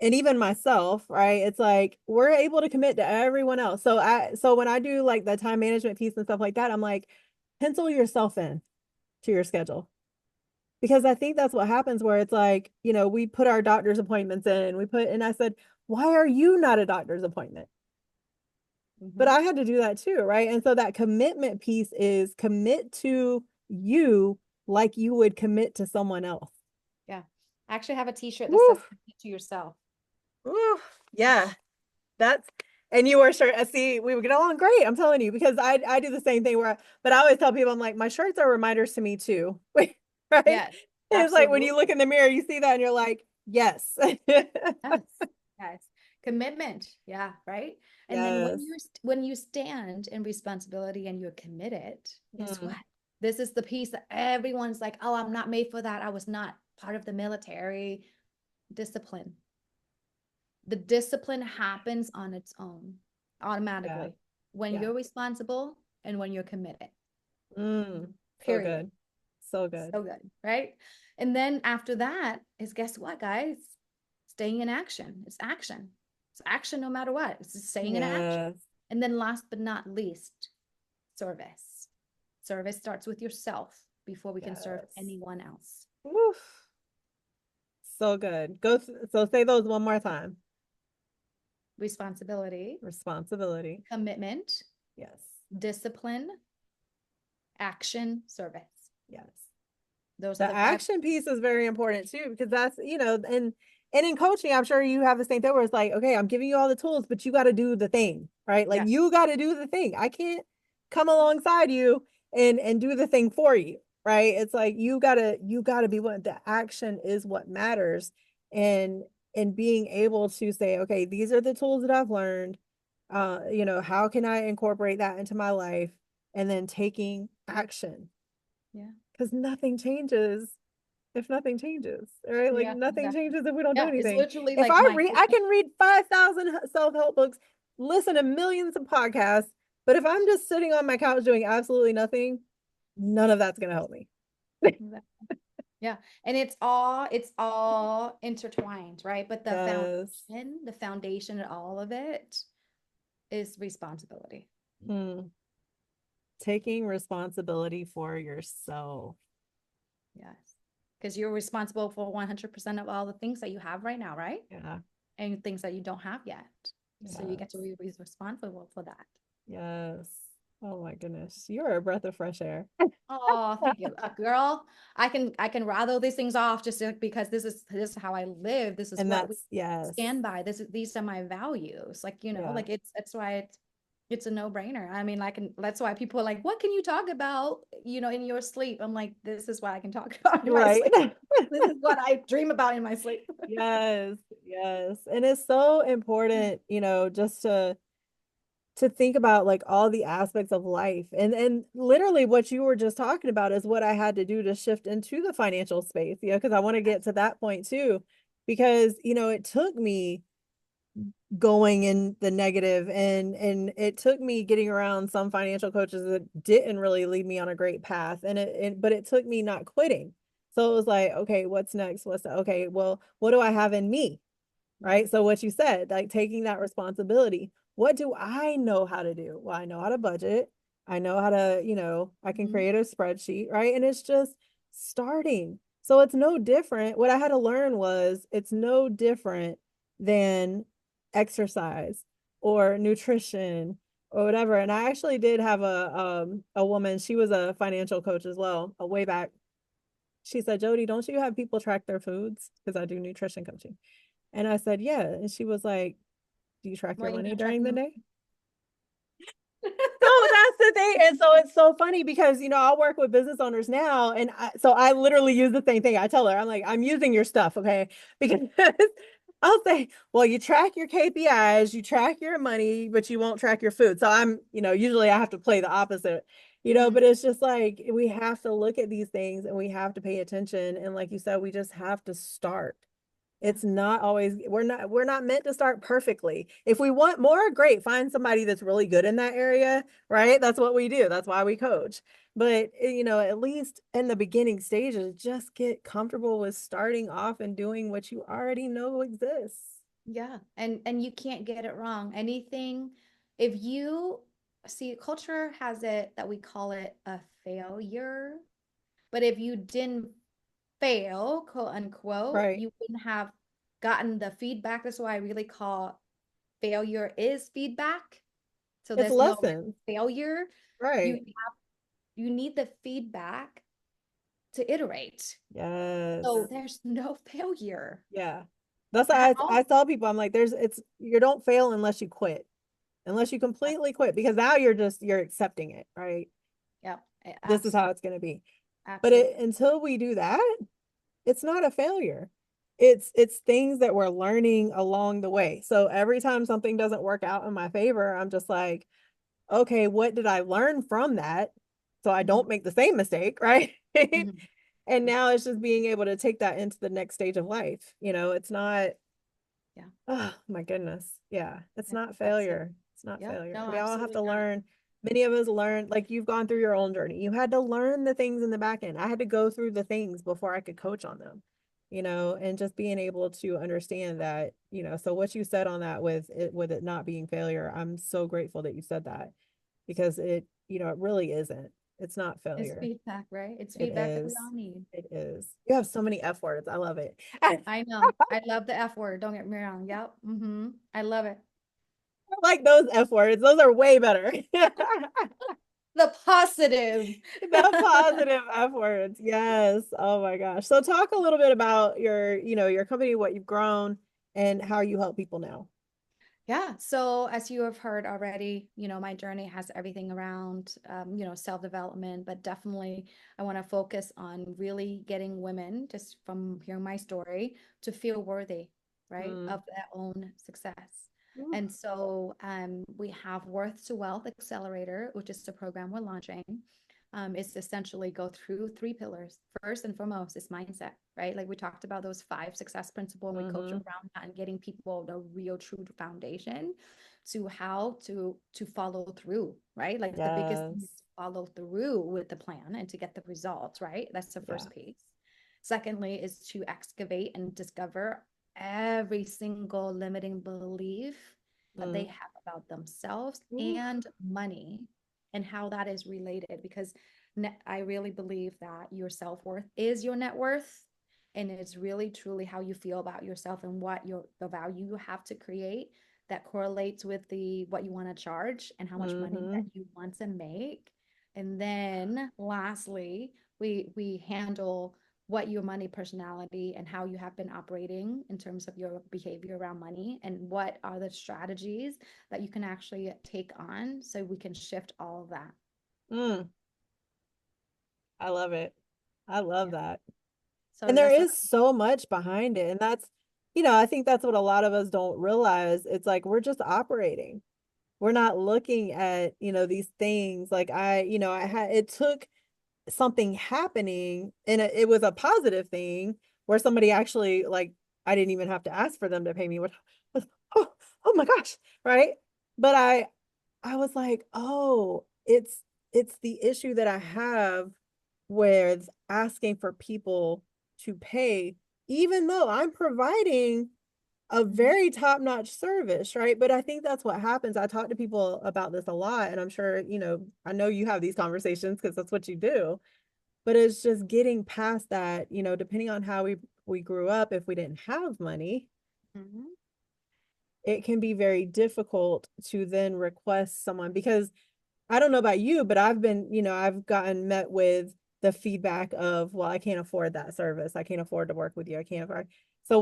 and even myself, right? It's like we're able to commit to everyone else. So when I do like the time management piece and stuff like that, I'm like, pencil yourself in to your schedule. Because I think that's what happens where it's like, we put our doctor's appointments in, and I said, why are you not a doctor's appointment? But Hmm. I had to do that too, right? And so that commitment piece is commit to you like you would commit to someone else. Yeah. I actually have a t-shirt that Woo, says commit to yourself. woo, yeah, that's, and you wear shirt. See, we would get along great. I'm telling you, because I do the same thing but I always tell people, I'm like, my shirts are reminders to me too, right? Yeah, It's like when you look absolutely. in the mirror, you see that and you're like, yes. Yes, yes. Commitment. Yeah, right. And then Yes. when you stand in responsibility and you're committed, guess what? Hmm. This is the piece that everyone's like, "Oh, I'm not made for that. I was not part of the military." Discipline. The discipline happens on its own, Yeah. automatically, when Yeah. you're responsible and when you're committed. So Period. good. So good. So good, right? And then after that is, guess what, guys? Staying in action. It's action. It's action no matter what. It's just staying in action. Yes. And then last but not least, service. Service starts with yourself before we can serve Yes. anyone else. Oof. So good. So say those one more time. Responsibility, Responsibility. commitment, Yes. discipline, action, service. Yes. Those are The the five. action piece is very important too, because that's, and in coaching, I'm sure you have the same thing where it's like, okay, I'm giving you all the tools, but you got to do the thing, right? Like Yeah. you got to do the thing. I can't come alongside you and do the thing for you, right? It's like you gotta be what the action is what matters. And being able to say, okay, these are the tools that I've learned. How can I incorporate that into my life? And then taking action Yeah. because nothing changes if nothing changes, right? Like Yeah, nothing exactly. changes if we don't do Yeah, it's anything. literally If like my I can read 5,000 self-help books, listen to millions of podcasts, but if I'm just sitting on my couch doing absolutely nothing, none of that's going to help me. yeah, and it's all intertwined, right? But Yes. the foundation of all of it is responsibility. Hmm. Taking responsibility for yourself. Yes. Because you're responsible for 100% of all the things that you have right now, right? Yeah. And things that you don't have yet. So you get to Yes. be responsible for that. Yes. Oh my goodness. You're a breath of fresh air. Oh, thank you, girl. I can rattle these things off just because this is how I live. This is And what we that's, yes. stand by. These are my values. Like, Yeah. like that's why it's a no-brainer. I mean, like, and that's why people are like, what can you talk about, in your sleep? I'm like, this is what I can talk about in my Right. sleep. This is what I dream about in my sleep. Yes, yes. And it's so important, just to to think about like all the aspects of life. And literally what you were just talking about is what I had to do to shift into the financial space, you know, because I want to get to that point too. Because, you know, it took me going in the negative, and it took me getting around some financial coaches that didn't really lead me on a great path, and but it took me not quitting. So it was like, okay, what's next? Okay, well, what do I have in me? Right? So what you said, like taking that responsibility. What do I know how to do? Well, I know how to budget. I know how to, you know, I can Mhm. create a spreadsheet, right? And it's just starting. So it's no different. What I had to learn was it's no different than exercise or nutrition or whatever. And I actually did have a woman, she was a financial coach as well, a way back. She said, Jodi, don't you have people track their foods? Because I do nutrition coaching. And I said, yeah. And she was like, do you track Why your are you money not tracking during the them? day? So that's the thing. And so it's so funny because, you know, I'll work with business owners now. And so I literally use the same thing. I tell her, I'm like, I'm using your stuff. Okay. Because I'll say, well, you track your KPIs, you track your money, but you won't track your food. So I'm, you know, usually I have to play the opposite, you know, Mhm. but it's just like we have to look at these things and we have to pay attention. And like you said, we just have to start. Yeah. It's not always, we're not meant to start perfectly. If we want more, great, find somebody that's really good in that area, right? That's what we do. That's why we coach. But you know, at least in the beginning stages, just get comfortable with starting off and doing what you already know exists. Yeah. And you can't get it wrong. Anything, if you see, culture has it that we call it a failure, but if you didn't fail, quote unquote, Right. you wouldn't have gotten the feedback. That's why I really call failure is feedback. So It's there's no lessons. failure. You Right. you need the feedback to iterate. So Yes. there's no failure Yeah. That's why at I all. tell people, I'm like, you don't fail unless you quit, unless you completely quit, because now you're accepting it, right? Yep, This is how absolutely, it's going to be. But absolutely. until we do that, it's not a failure. It's things that we're learning along the way. So every time something doesn't work out in my favor, I'm just like, okay, what did I learn from that? So I Mhm, don't make the same mistake, right? mhm. And now it's just being able to take that into the next stage of life. You know, it's not, Yeah, oh my goodness. Yeah, it's yeah, not absolutely. failure. It's not Yeah, failure. no, We all have absolutely to not. learn. Many of us learn, like you've gone through your own journey. You had to learn the things in the back end. I had to go through the things before I could coach on them, you know, and just being able to understand that, you know, so what you said on that with it not being failure, I'm so grateful that you said that because you know, it really isn't. It's not It's failure. feedback, right? It's It feedback that we is. all need. It is. You have so many F words. I love it. I know. I love the F word. Don't get me wrong. Yep. I love it. Like those F words. Those are way better. The positive. The positive F words. Yes. Oh my gosh. So talk a little bit about your, you know, your company, what you've grown and how you help people now. Yeah. So as you have heard already, my journey has everything around, self-development, but definitely I want to focus on really getting women, just from hearing my story, to feel worthy, right, Mm. of their own success. Ooh. And so we have Worth to Wealth Accelerator, which is the program we're launching. Is essentially go through three pillars. First and foremost is mindset, right? Like we talked about those five success principles, and we coach Mm-hmm. around that and getting people the real true foundation to how to follow through, right? Like the biggest thing is Yes. to follow through with the plan and to get the results, right? That's the Yeah. first piece. Secondly is to excavate and discover every single limiting belief that they Mm. have about themselves Ooh. and money, and how that is related, because I really believe that your self-worth is your net worth, and it's really truly how you feel about yourself and what the value you have to create that correlates with the what you want to charge and how much money that Mm-hmm. you want to make. And then lastly, we handle what your money personality and how you have been operating in terms of your behavior around money, and what are the strategies that you can actually take on so we can shift all of that. Mm. I love it. I love Yeah. that. So And there that's what. is so much behind it. And that's, you know, I think that's what a lot of us don't realize. It's like we're just operating. we're not looking at, these things like it took something happening and it was a positive thing where somebody actually like I didn't even have to ask for them to pay me what oh, oh my gosh, right? But I was like, "Oh, it's the issue that I have with asking for people to pay even though I'm providing a Mhm. very top-notch service, right?" But I think that's what happens. I talk to people about this a lot, and I'm sure, I know you have these conversations because that's what you do. But it's just getting past that, depending on how we grew up, if we didn't have money, Mhm. it can be very difficult to then request someone because I don't know about you, but I've gotten met with the feedback of, well, I can't afford that service. I can't afford to work with you. I can't afford. So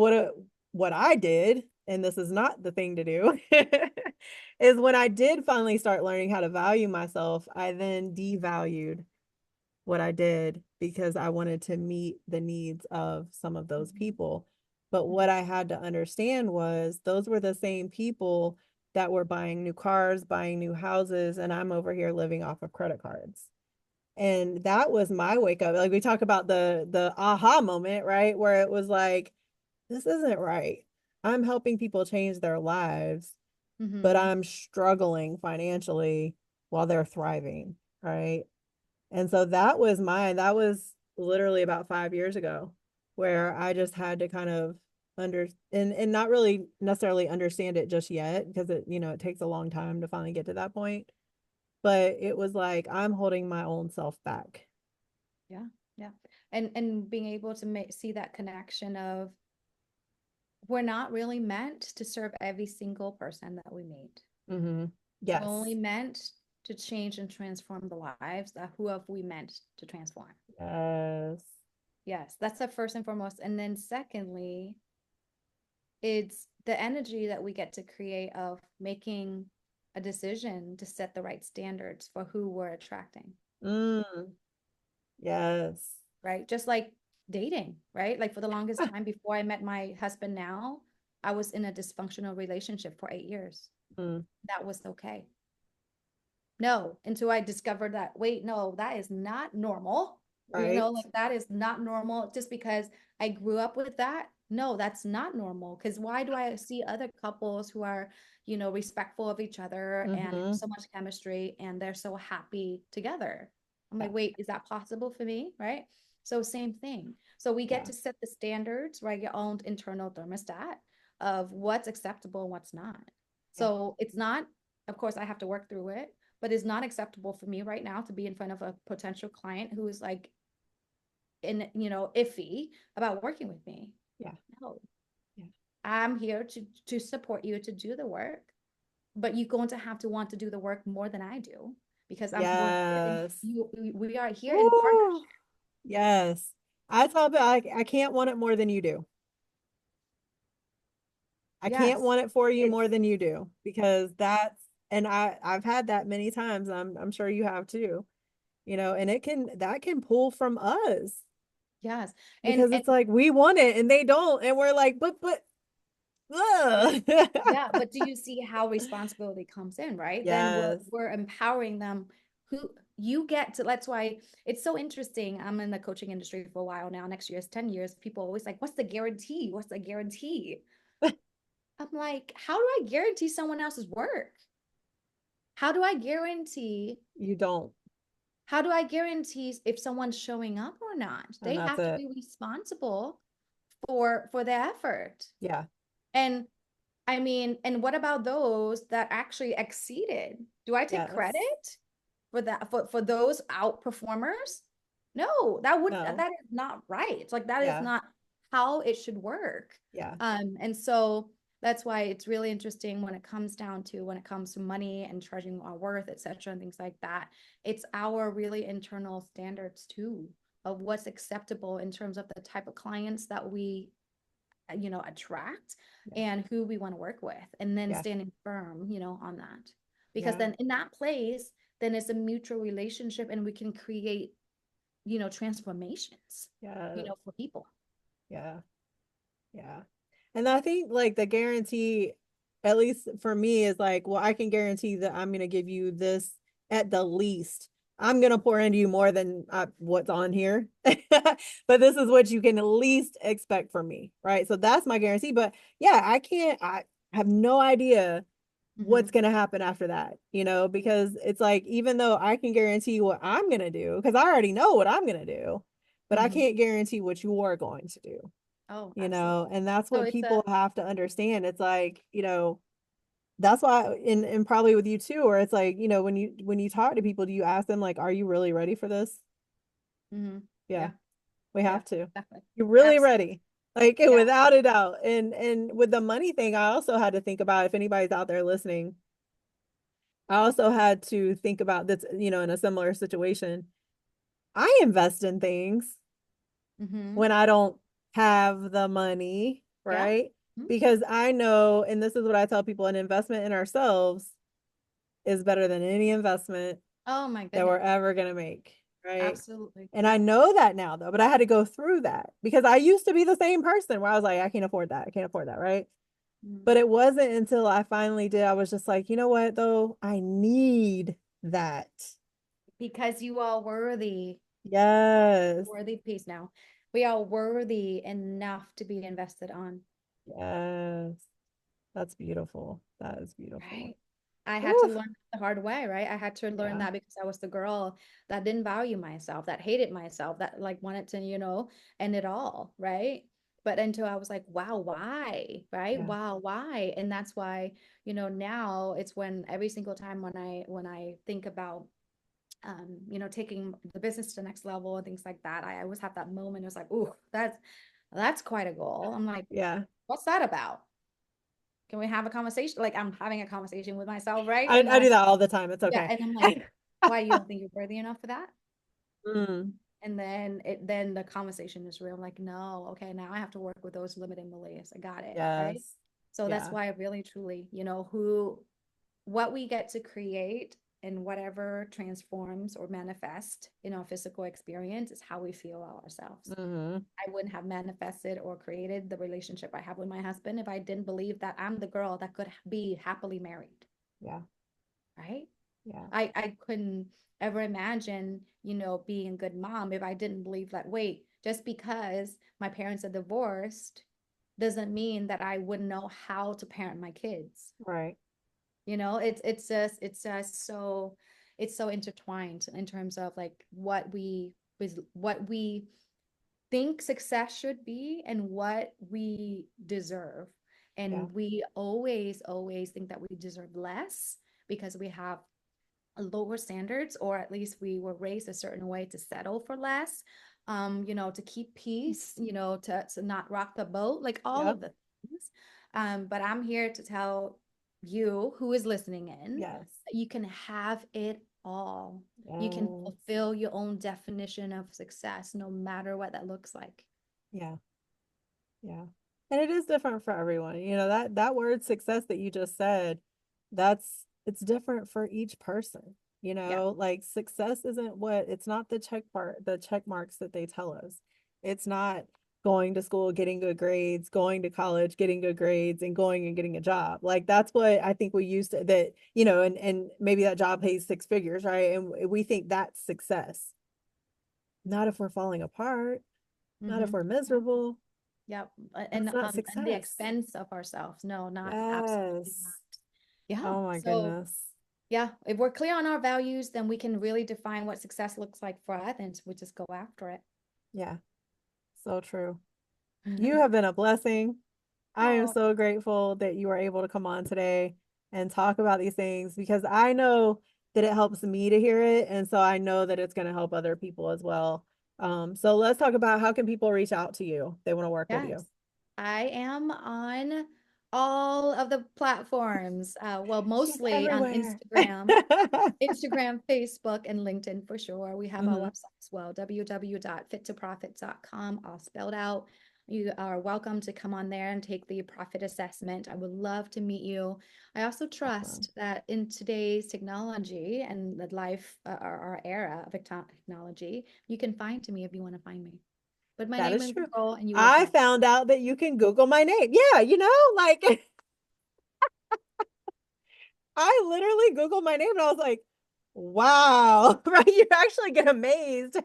what I did, and this is not the thing to do, is when I did finally start learning how to value myself, I then devalued what I did because I wanted to meet the needs of some of those Mhm. people. But what Mhm. I had to understand was those were the same people that were buying new cars, buying new houses, and I'm over here living off of credit cards. And that was my wake up. Like we talk about the aha moment, right? Where it was like, this isn't right. I'm helping people change their lives, but Mhm. I'm struggling financially while they're thriving, right? And so that was literally about 5 years ago, where I just had to kind of and not really necessarily understand it just yet because it takes a long time to finally get to that point. But it was like I'm holding my own self back. Yeah. Yeah. And being able to see that connection of we're not really meant to serve every single person that we meet. Mm-hmm. We're only Yes. meant to change and transform the lives that who have we meant to transform. Yes. Yes, that's the first and foremost. And then secondly, it's the energy that we get to create of making a decision to set the right standards for who we're attracting, Mm, yes. right? Just like dating, right? Like for the longest time before I met my husband now, I was in a dysfunctional relationship for 8 years. Mm, That was okay. No, until I discovered that, wait, no, that is not normal. right. Like that is not normal just because I grew up with that. No, that's not normal. Because why do I see other couples who are, respectful of each other and have Mm-hmm. so much chemistry and they're so happy together? I'm Yeah. like, wait, is that possible for me? Right. So, same thing. So, we get Yeah. to set the standards, right? Your own internal thermostat of what's acceptable and what's not. Yeah. So, it's not, of course, I have to work through it, but it's not acceptable for me right now to be in front of a potential client who is like iffy about working with me. Yeah. No, Yeah. I'm here to support you to do the work, but you're going to have to want to do the work more than I do because we're here in Yes. you we are here in Woo. partnership. Yes. I tell people I can't want it more than you do. I can't Yes, want it for you it's more than you do because and I've had that many times. I'm sure you have too. And that can pull from us yes. because And it's like we want it and they don't and we're like but ugh. yeah, but do you see how responsibility comes in, right? Then we're Yes. we're empowering them who you get to. That's why it's so interesting. I'm in the coaching industry for a while now. Next year is 10 years. People always like, what's the guarantee? What's the guarantee? I'm like, how do I guarantee someone else's work? How do I guarantee You don't. how do I guarantee if someone's showing up or not? And They that's have to it. be responsible for the effort. Yeah. And I mean, and what about those that actually exceeded? Do I take Yes. credit for that for those outperformers? No, that No. is not right. It's like that is Yeah. not how it should work. Yeah. And so that's why it's really interesting when it comes to money and charging our worth, etc., and things like that. It's our really internal standards too of what's acceptable in terms of the type of clients that we attract Yeah. and who we want to work with, and then Yeah. standing firm on that, because Yeah. then in that place then it's a mutual relationship and we can create transformations Yeah. for people. Yeah. Yeah. And I think like the guarantee. at least for me, is like, well, I can guarantee that I'm going to give you this at the least. I'm going to pour into you more than what's on here. But this is what you can at least expect from me. Right. So that's my guarantee. But yeah, I have no idea what's Mm-hmm. going to happen after that, because it's like, even though I can guarantee what I'm going to do, because I already know what I'm going to do, but I Mm-hmm. can't guarantee what you're going to do, Oh, absolutely. and that's So what it's a people have to understand. It's like, that's why, and probably with you too, where it's like, when you talk to people, do you ask them like, are you really ready for this? mm-hmm. Yeah, Yeah, we yeah, have to. definitely. You're really Absolutely. ready. Like, Yeah. without a doubt. And with the money thing, I also had to think about, if anybody's out there listening, I also had to think about this, in a similar situation. I invest in things Mm-hmm. when I don't have the money, Yeah. right? Mhm. Because I know, and this is what I tell people, an investment in ourselves is better than any investment Oh my that we're goodness. ever going to make, right? Absolutely. And I Yeah. know that now though, but I had to go through that because I used to be the same person where I was like, I can't afford that. I can't afford that, right? Mm. But it wasn't until I finally did, I was just like, you know what, though? I need that. Because you are worthy, Yes. worthy piece now. We are worthy enough to be invested on, Yes. That's beautiful. That is beautiful. right? I had to Oof. learn the hard way, right? I had to learn Yeah. that because I was the girl that didn't value myself, that hated myself, that like wanted to, end it all, right? But until I was like, wow, why? Right? Yeah. Wow, why? And that's why, now it's when every single time when I think about taking the business to the next level and things like that, I always have that moment. It was like, ooh, that's quite a goal. I'm like, Yeah. what's that about? Can we have a conversation? Like I'm having a conversation with myself, right? I, And I then do that all the time. It's yeah, okay. and I'm like, why you don't think you're worthy enough for that? Mm, And then the conversation is real. I'm like, no, okay, now I have to work with those limiting beliefs. I got it, right? yes. So that's Yeah. why I really truly, what we get to create and whatever transforms or manifest in our physical experience is how we feel about ourselves. Hmm. I wouldn't have manifested or created the relationship I have with my husband if I didn't believe that I'm the girl that could be happily married, Yeah. right? Yeah. I couldn't ever imagine, being a good mom if I didn't believe that, wait, just because my parents are divorced doesn't mean that I wouldn't know how to parent my kids. Right. It's so intertwined in terms of like what we think success should be and what we deserve. Yeah. And we always think that we deserve less because we have lower standards, or at least we were raised a certain way to settle for less, to keep peace, to not rock the boat, like all Yeah. of the things. But I'm here to tell you who is listening in Yes. that you can have it all. You can Yes. fulfill your own definition of success, no matter what that looks like. Yeah. Yeah. And it is different for everyone. That word success that you just said, it's different for each person. Yeah. Like, success isn't it's not the check marks that they tell us. It's not going to school, getting good grades, going to college, getting good grades, and going and getting a job. Like, that's what I think we used to, that, and maybe that job pays six figures, right? And we think that's success. Not if we're falling apart, not if Mm-hmm. we're miserable. Yeah. That's not And the success. expense of ourselves. No, not absolutely not. Yes. Yeah. Oh my So goodness. yeah, if we're clear on our values, then we can really define what success looks like for us, and we just go after Yeah, so true. You it. have been a blessing. I am Oh, so grateful that you were able to come on today and talk about these things, because I know that it helps me to hear it. And so I know that it's going to help other people as well. So let's talk about, how can people reach out to you if they want to work with you? yes. I am on all of the platforms. Well, She's mostly on everywhere. Instagram, Facebook, and LinkedIn for sure. We have our Hmm. website as well, www.fit2profit.com, all spelled out. You are welcome to come on there and take the profit assessment. I would love to meet you. I also Awesome. trust that in today's technology and the life, our era of technology, you can find me if you want to find me. Put my That name is in true. Google and you will I find. found out that you can Google my name. Yeah, like I literally Googled my name and I was like, wow, right? You actually get amazed.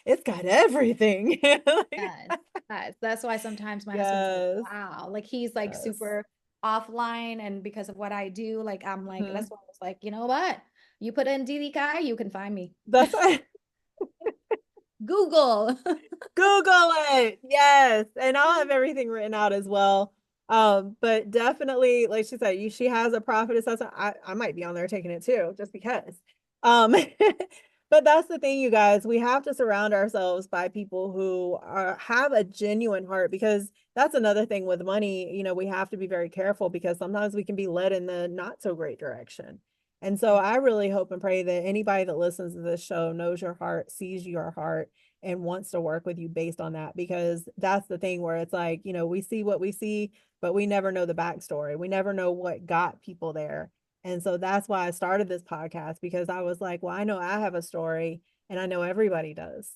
It's got everything. Like, Yes, yes. That's why sometimes my husband's like, yes, wow, like he's like yes. super offline, and because of what I do, like I'm like, Mhm. that's why I was like, you know what? You put in DeDee Cai, you can find me. That's why Google. Google it. Yes. And I'll have everything written out as well. But definitely, like she said, she has a profit assessment. I might be on there taking it too, just because. Um, but that's the thing, you guys. We have to surround ourselves by people who have a genuine heart, because that's another thing with money. We have to be very careful because sometimes we can be led in the not so great direction. And so I really hope and pray that anybody that listens to this show knows your heart, sees your heart, and wants to work with you based on that, because that's the thing where it's like, we see what we see, but we never know the backstory. We never know what got people there. And so that's why I started this podcast, because I was like, well, I know I have a story and I know everybody does,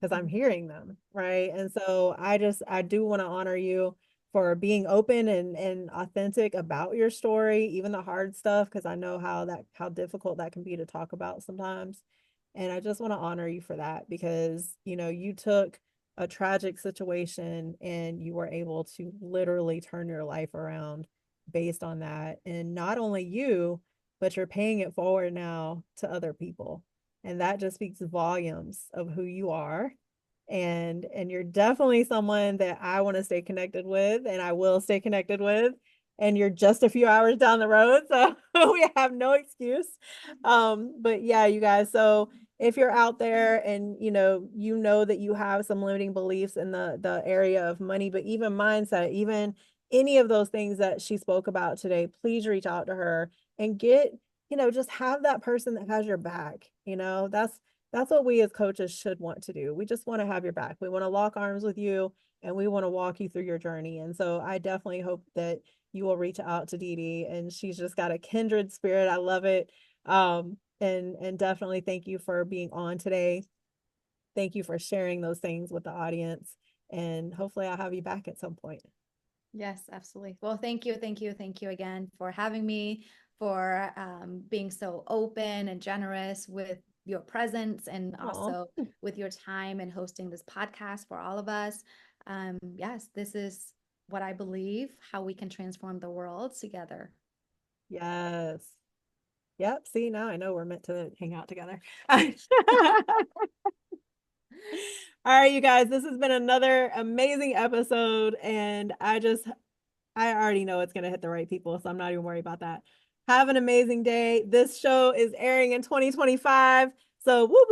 because I'm hearing them, right? And so I do want to honor you for being open and authentic about your story, even the hard stuff, because I know how difficult that can be to talk about sometimes. And I just want to honor you for that, because you took a tragic situation and you were able to literally turn your life around based on that. And not only you, but you're paying it forward now to other people. And that just speaks volumes of who you are. And you're definitely someone that I want to stay connected with, and I will stay connected with. And you're just a few hours down the road, so we have no excuse. But yeah, you guys, so if you're out there and you know that you have some limiting beliefs in the area of money, but even mindset, even any of those things that she spoke about today, please reach out to her and just have that person that has your back. That's what we as coaches should want to do. We just want to have your back. We want to lock arms with you, and we want to walk you through your journey. And so I definitely hope that you will reach out to DeDee, and she's just got a kindred spirit. I love it. And definitely thank you for being on today. Thank you for sharing those things with the audience. And hopefully I'll have you back at some point. Yes, absolutely. Well, thank you again for having me, for being so open and generous with your presence, and Oh, also with your time and hosting this podcast for all of us. Yes, this is what I believe, how we can transform the world together. yes. Yep. See, now I know we're meant to hang out together. All right, you guys, this has been another amazing episode, and I already know it's going to hit the right people, so I'm not even worried about that. Have an amazing day. This show is airing in 2025. So, whoop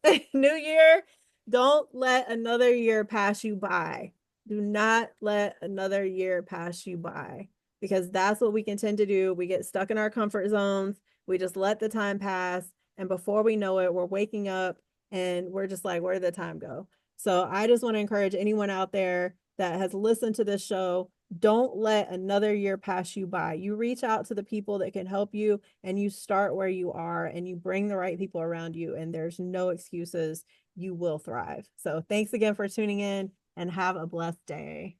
whoop, new year. Don't let another year pass you by. Do not let another year pass you by, because that's what we can tend to do. We get stuck in our comfort zones. We just let the time pass. And before we know it, we're waking up and we're just like, where did the time go? So, I just want to encourage anyone out there that has listened to this show, don't let another year pass you by. You reach out to the people that can help you, and you start where you are, and you bring the right people around you, and there's no excuses. You will thrive. So thanks again for tuning in, and have a blessed day.